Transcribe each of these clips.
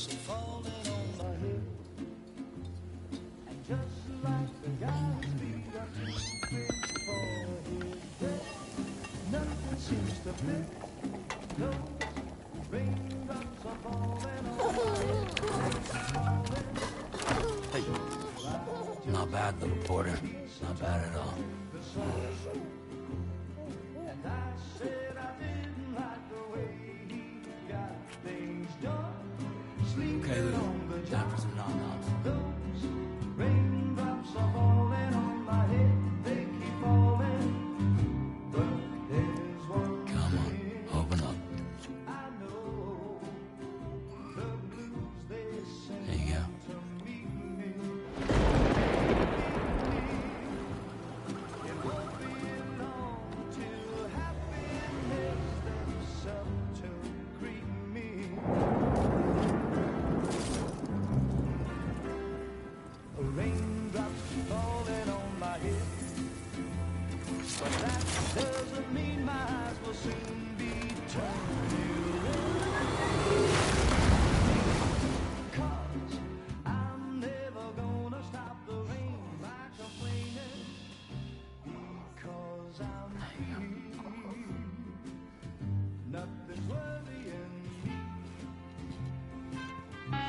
raindrops are falling on my head. And just like the guy's feet are too big for his bed, nothing seems to fit. Those raindrops are falling on my head. Hey, not bad, little porter. Not bad at all. And I said I didn't like the way he got things done. Okay, Lou. Time for some non-noms. Those raindrops are falling on my head. They keep falling. But there's one Come on, open up. I know. The blues they sing There you go. to meet me. It won't be long till happiness steps up to greet me. Raindrops falling on my head, but that doesn't mean my eyes will soon be turning red. 'Cause I'm never gonna stop the rain by complaining, because I'm free. Nothing's worrying me.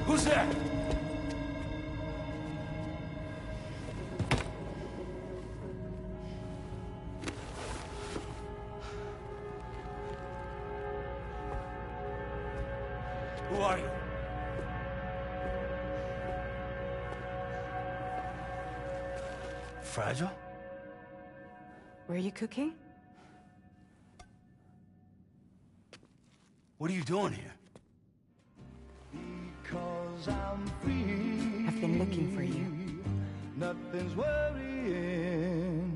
Who's there? Who are you? Fragile? Were you cooking? What are you doing here? Because I'm free. I've been looking for you. Nothing's worrying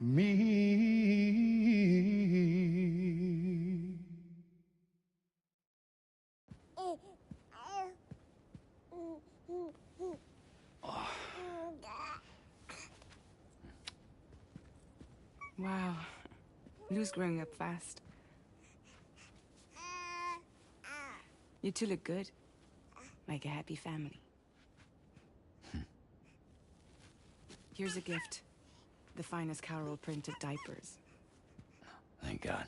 me. Wow. Lou's growing up fast. You two look good. Like a happy family. Here's a gift. The finest Carol printed diapers. Thank God.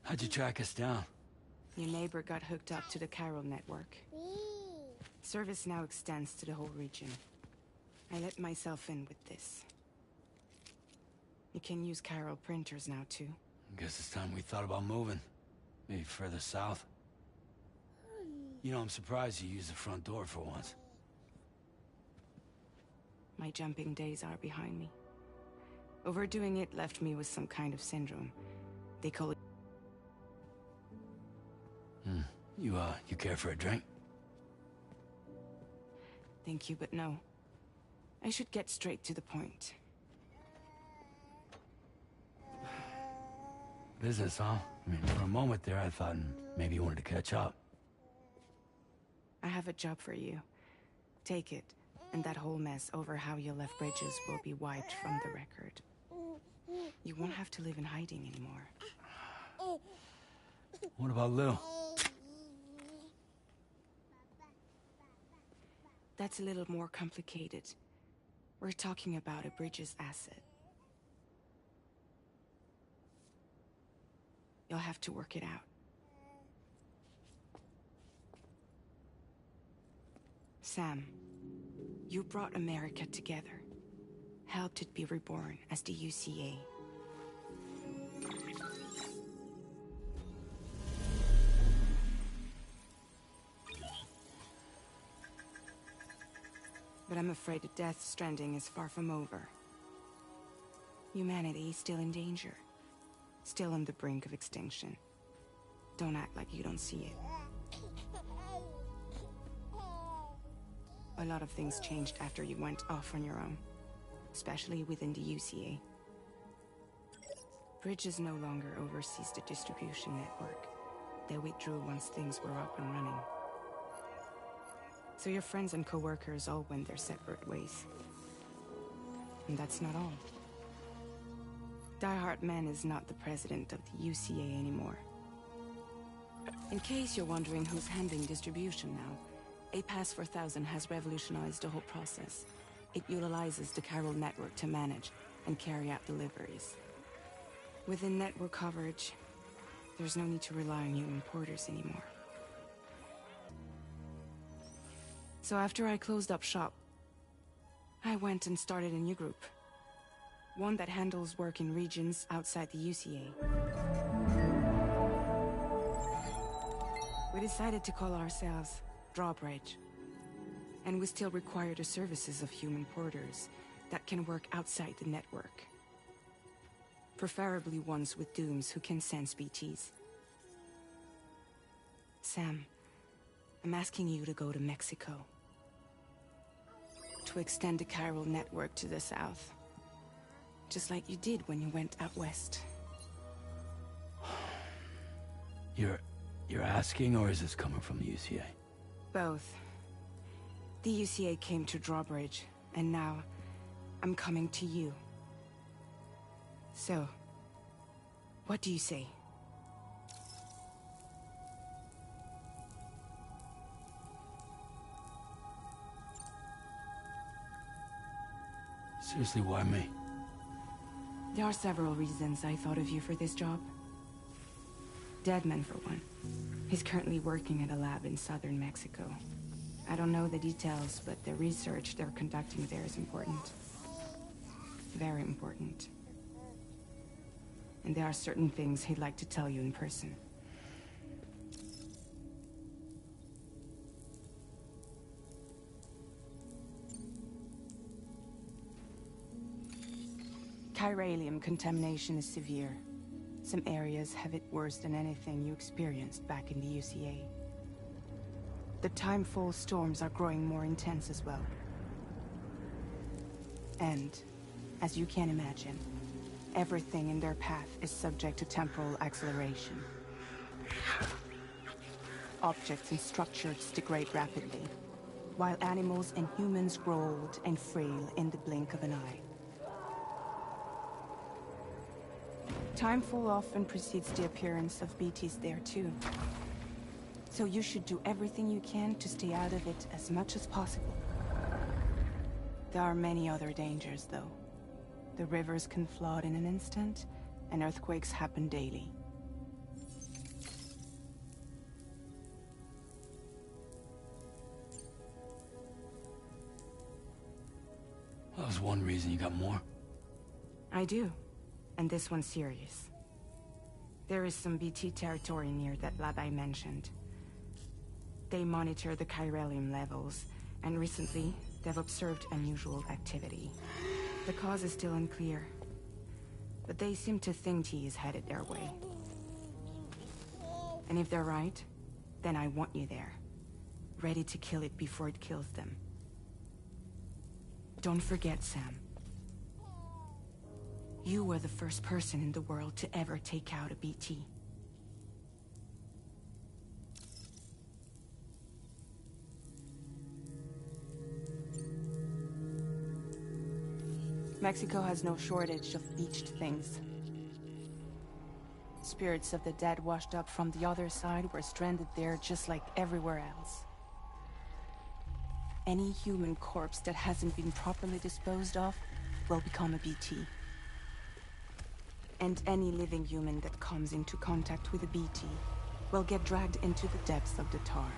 How'd you track us down? Your neighbor got hooked up to the Carol network. Service now extends to the whole region. I let myself in with this. You can use Carol printers now too. Guess it's time we thought about moving. Maybe further south. You know, I'm surprised you used the front door for once. My jumping days are behind me. Overdoing it left me with some kind of syndrome. They call it... You care for a drink? Thank you, but no. I should get straight to the point. Business, huh? I mean, for a moment there, I thought maybe you wanted to catch up. I have a job for you. Take it, and that whole mess over how you left Bridges will be wiped from the record. You won't have to live in hiding anymore. What about Lou? That's a little more complicated. We're talking about a Bridges asset. You'll have to work it out. Sam, you brought America together. Helped it be reborn as the UCA. But I'm afraid that Death Stranding is far from over. Humanity is still in danger. Still on the brink of extinction. Don't act like you don't see it. A lot of things changed after you went off on your own. Especially within the UCA. Bridges no longer oversees the distribution network. They withdrew once things were up and running. So your friends and co-workers all went their separate ways. And that's not all. Die Hard Man is not the president of the UCA anymore. In case you're wondering who's handling distribution now, A Pass 4000 has revolutionized the whole process. It utilizes the chiral network to manage and carry out deliveries. Within network coverage, there's no need to rely on human porters anymore. So after I closed up shop, I went and started a new group. One that handles work in regions outside the UCA. We decided to call ourselves Drawbridge. And we still require the services of human porters that can work outside the network. Preferably ones with dooms who can sense BTs. Sam, I'm asking you to go to Mexico. To extend the chiral network to the south. Just like you did when you went out west. You're asking, or is this coming from the UCA? Both. The UCA came to Drawbridge, and now I'm coming to you. So, what do you say? Seriously, why me? There are several reasons I thought of you for this job. Deadman, for one. He's currently working at a lab in southern Mexico. I don't know the details, but the research they're conducting there is important. Very important. And there are certain things he'd like to tell you in person. Chiralium contamination is severe. Some areas have it worse than anything you experienced back in the UCA. The timefall storms are growing more intense as well. And, as you can imagine, everything in their path is subject to temporal acceleration. Objects and structures degrade rapidly, while animals and humans grow old and frail in the blink of an eye. Timefall often precedes the appearance of BTs there too. So you should do everything you can to stay out of it as much as possible. There are many other dangers, though. The rivers can flood in an instant, and earthquakes happen daily. That was one reason. You got more? I do. And this one's serious. There is some BT territory near that lab I mentioned. They monitor the chiralium levels, and recently, they've observed unusual activity. The cause is still unclear, but they seem to think T is headed their way. And if they're right, then I want you there, ready to kill it before it kills them. Don't forget, Sam. You were the first person in the world to ever take out a BT. Mexico has no shortage of beached things. Spirits of the dead washed up from the other side were stranded there just like everywhere else. Any human corpse that hasn't been properly disposed of will become a BT. And any living human that comes into contact with a BT will get dragged into the depths of the tar.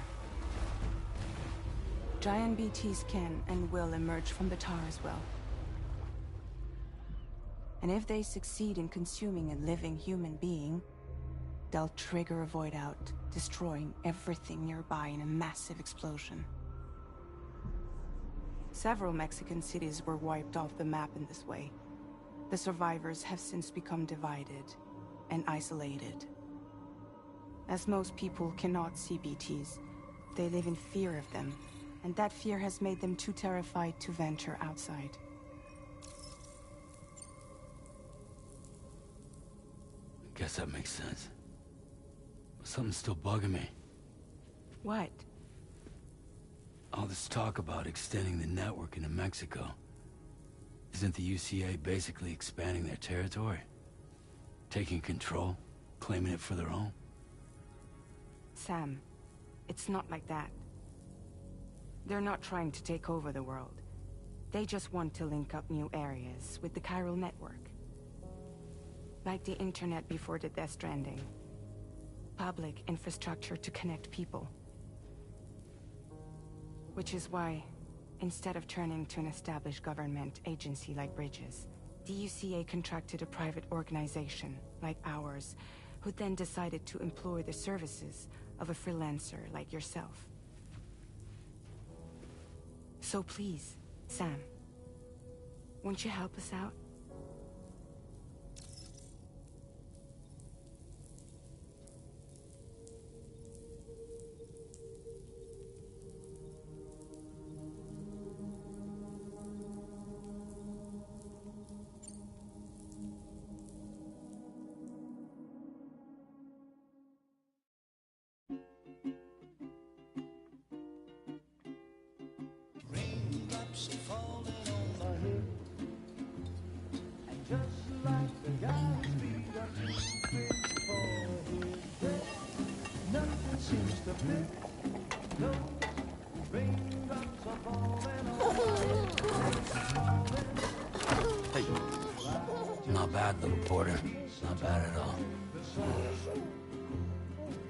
Giant BTs can and will emerge from the tar as well. And if they succeed in consuming a living human being, they'll trigger a void out, destroying everything nearby in a massive explosion. Several Mexican cities were wiped off the map in this way. The survivors have since become divided and isolated. As most people cannot see BTs, they live in fear of them, and that fear has made them too terrified to venture outside. I guess that makes sense. But something's still bugging me. What? All this talk about extending the network into Mexico. Isn't the UCA basically expanding their territory? Taking control, claiming it for their own? Sam, it's not like that. They're not trying to take over the world. They just want to link up new areas with the chiral network. Like the internet before the Death Stranding. Public infrastructure to connect people. Which is why, instead of turning to an established government agency like Bridges, the UCA contracted a private organization, like ours, who then decided to employ the services of a freelancer like yourself. So please, Sam, won't you help us out? Raindrops are falling on my head, and just like the guy's feet are moving for his bed, nothing seems to fit. No raindrops are falling on my head. Hey. Not bad, little porter. Not bad at all.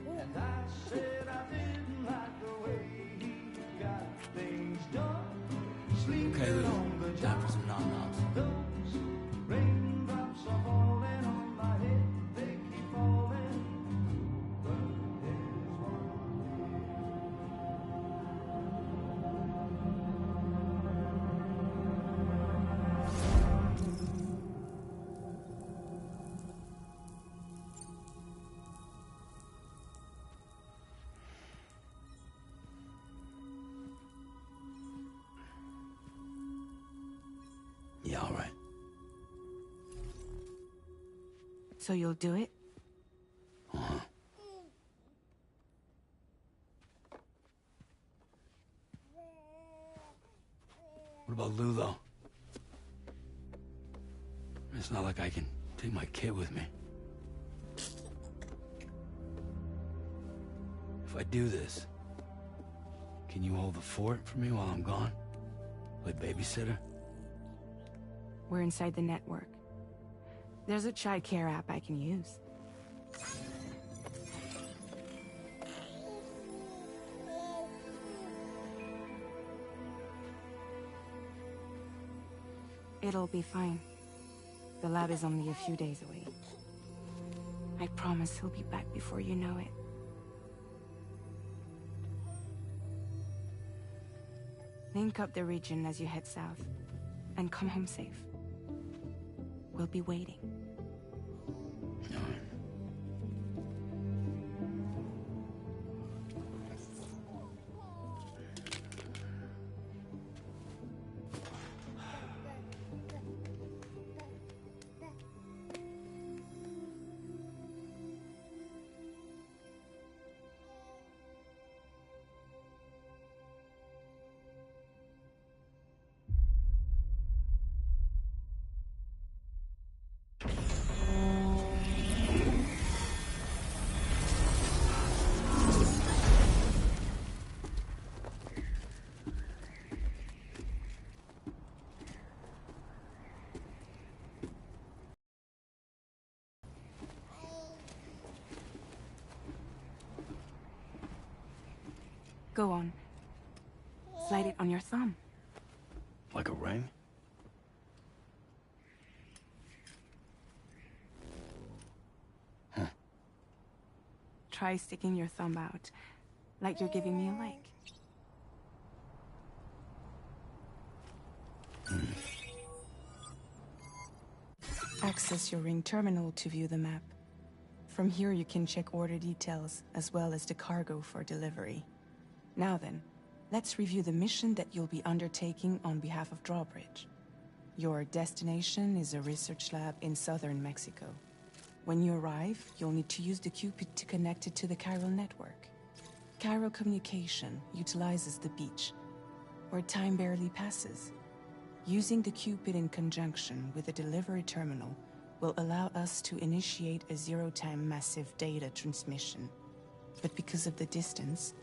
And I said I didn't like the way he got things done. Okay, Lou. Time for some nom-noms. Those raindrops are falling on my head. They keep falling. But there's Yeah, all right. So you'll do it? Uh-huh. What about Lou, though? It's not like I can take my kid with me. If I do this, can you hold the fort for me while I'm gone? Play babysitter? We're inside the network. There's a child care app I can use. It'll be fine. The lab is only a few days away. I promise he'll be back before you know it. Link up the region as you head south, and come home safe. We'll be waiting. All right. Go on. Slide it on your thumb. Like a ring? Huh. Try sticking your thumb out, like you're giving me a like. access your ring terminal to view the map. From here you can check order details, as well as the cargo for delivery. Now then, let's review the mission that you'll be undertaking on behalf of Drawbridge. Your destination is a research lab in southern Mexico. When you arrive, you'll need to use the Cupid to connect it to the chiral network. Chiral communication utilizes the beach, where time barely passes. Using the Cupid in conjunction with a delivery terminal will allow us to initiate a zero-time massive data transmission. But because of the distance,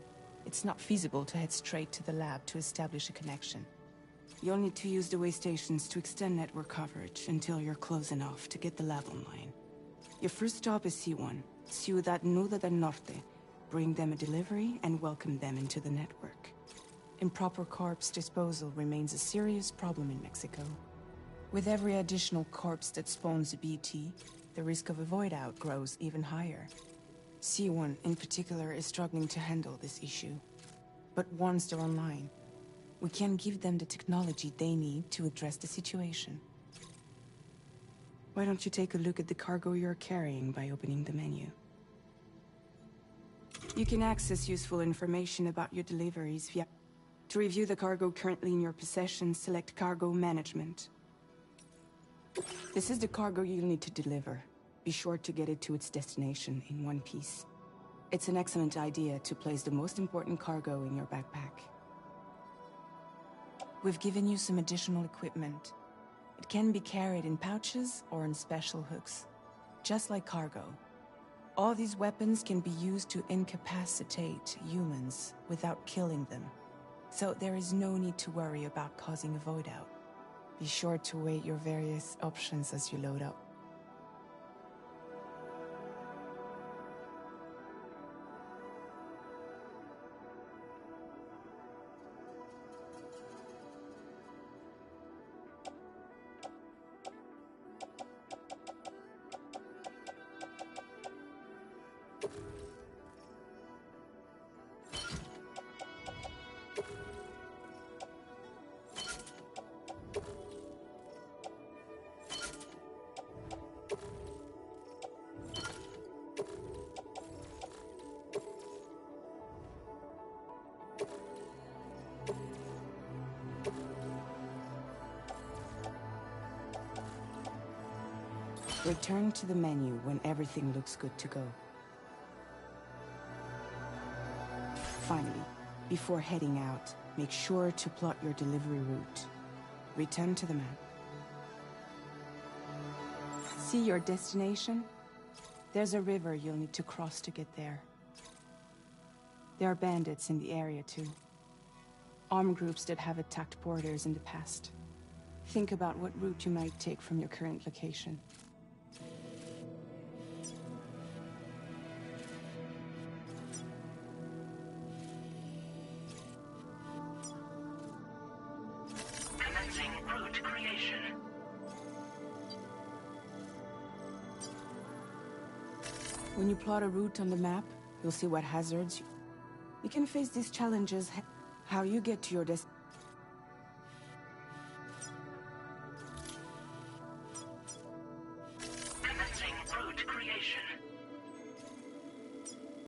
it's not feasible to head straight to the lab to establish a connection. You'll need to use the way stations to extend network coverage until you're close enough to get the lab online. Your first stop is C1, Ciudad Nuda del Norte. Bring them a delivery and welcome them into the network. Improper corpse disposal remains a serious problem in Mexico. With every additional corpse that spawns a BT, the risk of a void out grows even higher. C1 in particular is struggling to handle this issue. But once they're online, we can give them the technology they need to address the situation. Why don't you take a look at the cargo you're carrying by opening the menu? You can access useful information about your deliveries via... To review the cargo currently in your possession, select Cargo Management. This is the cargo you'll need to deliver. Be sure to get it to its destination in one piece. It's an excellent idea to place the most important cargo in your backpack. We've given you some additional equipment. It can be carried in pouches or in special hooks, just like cargo. All these weapons can be used to incapacitate humans without killing them, so there is no need to worry about causing a void out. Be sure to weigh your various options as you load up. Return to the menu when everything looks good to go. Finally, before heading out, make sure to plot your delivery route. Return to the map. See your destination? There's a river you'll need to cross to get there. There are bandits in the area too. Armed groups that have attacked borders in the past. Think about what route you might take from your current location. Route creation. When you plot a route on the map, you'll see what hazards you can face these challenges. How you get to your destination